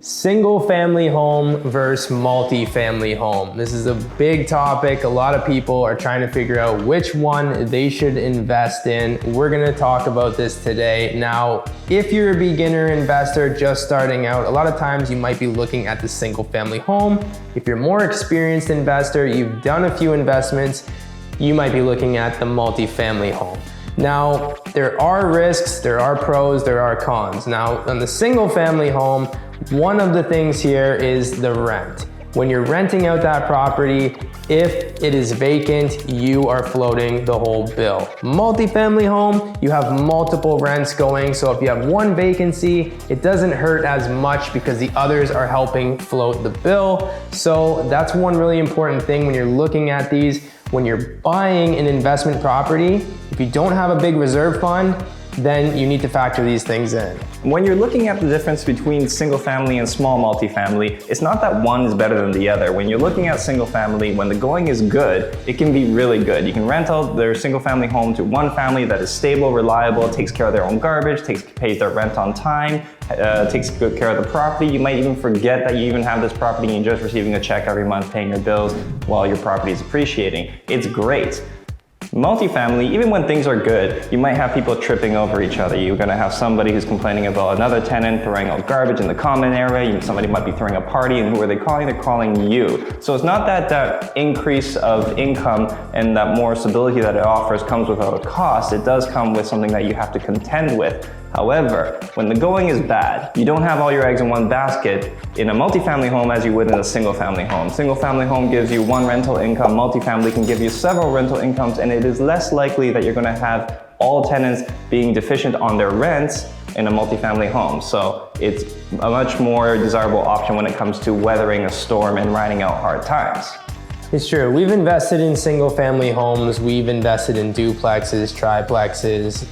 Single family home versus multi-family home. This is a big topic. A lot of people are trying to figure out which one they should invest in. We're gonna talk about this today. Now, if you're a beginner investor just starting out, a lot of times you might be looking at the single family home. If you're a more experienced investor, you've done a few investments, you might be looking at the multi-family home. Now, there are risks, there are pros, there are cons. Now, on the single family home, one of the things here is the rent. When you're renting out that property, if it is vacant, you are floating the whole bill. Multifamily home, you have multiple rents going, so if you have one vacancy, it doesn't hurt as much because the others are helping float the bill. So that's one really important thing when you're looking at these. When you're buying an investment property, if you don't have a big reserve fund, then you need to factor these things in. When you're looking at the difference between single family and small multifamily, it's not that one is better than the other. When you're looking at single family, when the going is good, it can be really good. You can rent out their single family home to one family that is stable, reliable, takes care of their own garbage, pays their rent on time, takes good care of the property. You might even forget that you even have this property and you're just receiving a check every month, paying your bills while your property is appreciating. It's great. Multifamily, even when things are good, you might have people tripping over each other. You're gonna have somebody who's complaining about another tenant throwing out garbage in the common area. Somebody might be throwing a party, and who are they calling? They're calling you. So it's not that increase of income and that more stability that it offers comes without a cost. It does come with something that you have to contend with. However, when the going is bad, you don't have all your eggs in one basket in a multifamily home as you would in a single family home. Single family home gives you one rental income, multifamily can give you several rental incomes, and it is less likely that you're going to have all tenants being deficient on their rents in a multifamily home. So it's a much more desirable option when it comes to weathering a storm and riding out hard times. It's true. We've invested in single family homes. We've invested in duplexes, triplexes,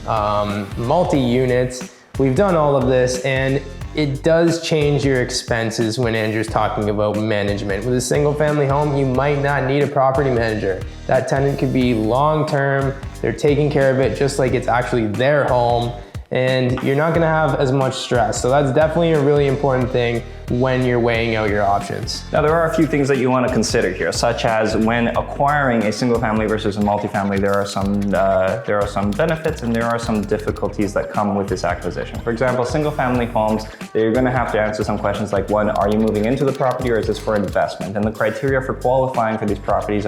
multi-units. We've done all of this, and it does change your expenses when Andrew's talking about management. With a single family home, you might not need a property manager. That tenant could be long-term. They're taking care of it just like it's actually their home, and you're not gonna have as much stress. So that's definitely a really important thing when you're weighing out your options. Now, there are a few things that you want to consider here, such as when acquiring a single family versus a multifamily, there are some benefits and there are some difficulties that come with this acquisition. For example, single family homes, you're going to have to answer some questions like, one, are you moving into the property or is this for investment? And the criteria for qualifying for these properties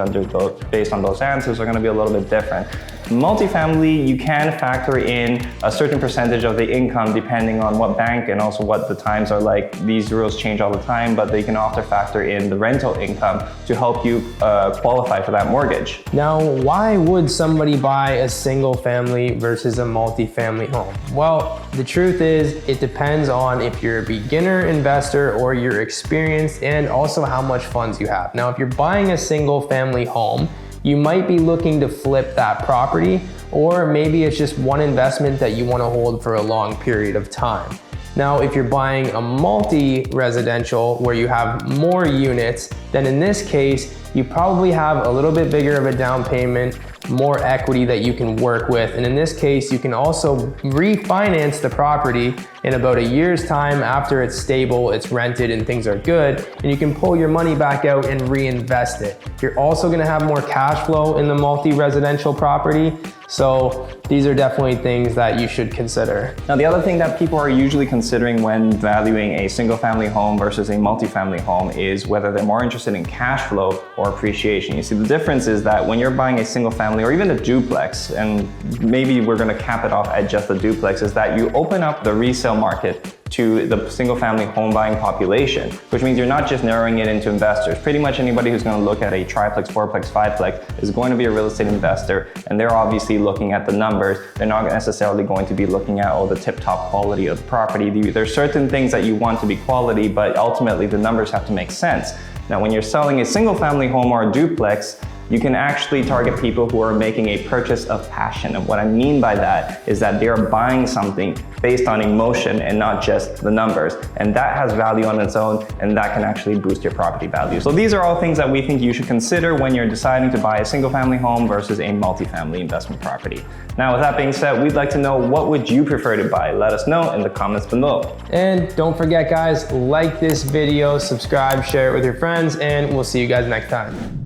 based on those answers are going to be a little bit different. Multifamily, you can factor in a certain percentage of the income depending on what bank and also what the times are like. These rules change all the time, but they can often factor in the rental income to help you qualify for that mortgage. Now, why would somebody buy a single family versus a multi-family home? Well, the truth is it depends on if you're a beginner investor or you're experienced, and also how much funds you have. Now, if you're buying a single family home, you might be looking to flip that property, or maybe it's just one investment that you want to hold for a long period of time. Now, if you're buying a multi-residential where you have more units, then in this case, you probably have a little bit bigger of a down payment, more equity that you can work with. And in this case, you can also refinance the property in about a year's time after it's stable, it's rented, and things are good. And you can pull your money back out and reinvest it. You're also gonna have more cash flow in the multi-residential property. So these are definitely things that you should consider. Now, the other thing that people are usually considering when valuing a single family home versus a multifamily home is whether they're more interested in cash flow or appreciation. You see, the difference is that when you're buying a single family or even a duplex, and maybe we're gonna cap it off at just the duplex, is that you open up the resale market to the single family home buying population, which means you're not just narrowing it into investors. Pretty much anybody who's going to look at a triplex, fourplex, fiveplex is going to be a real estate investor, and they're obviously looking at the numbers. They're not necessarily going to be looking at all the tip-top quality of the property. There's certain things that you want to be quality, but ultimately the numbers have to make sense. Now, when you're selling a single family home or a duplex, you can actually target people who are making a purchase of passion. And what I mean by that is that they are buying something based on emotion and not just the numbers. And that has value on its own, and that can actually boost your property value. So these are all things that we think you should consider when you're deciding to buy a single family home versus a multifamily investment property. Now, with that being said, we'd like to know, what would you prefer to buy? Let us know in the comments below. And don't forget guys, like this video, subscribe, share it with your friends, and we'll see you guys next time.